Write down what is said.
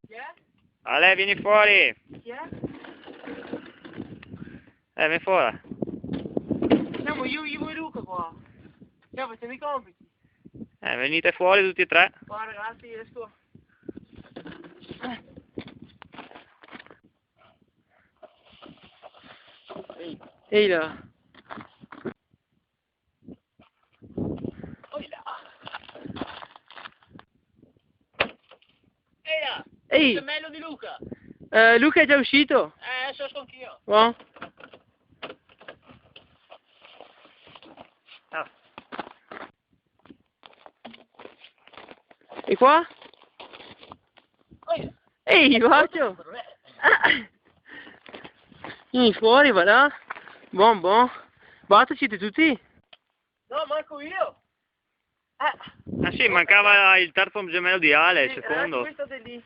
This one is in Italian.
Chi è? Ale, vieni fuori! Chi è? Vieni fuori! Siamo io e Luca qua. Ciao, facciamo i compiti. Venite fuori tutti e tre. Qua ragazzi, esco. Ehi là. Ehi là. Ehi là. Ehi! Il gemello di Luca. Luca è già uscito? Adesso esco anch'io. Buon? Ah. E qua? Ehi là. Ehi, guarda! Vieni fuori, va là. Buon, buon. Basta, siete tutti? No, manco io. Ah sì, mancava il terzo gemello di Ale, il Sì, secondo. questo è lì.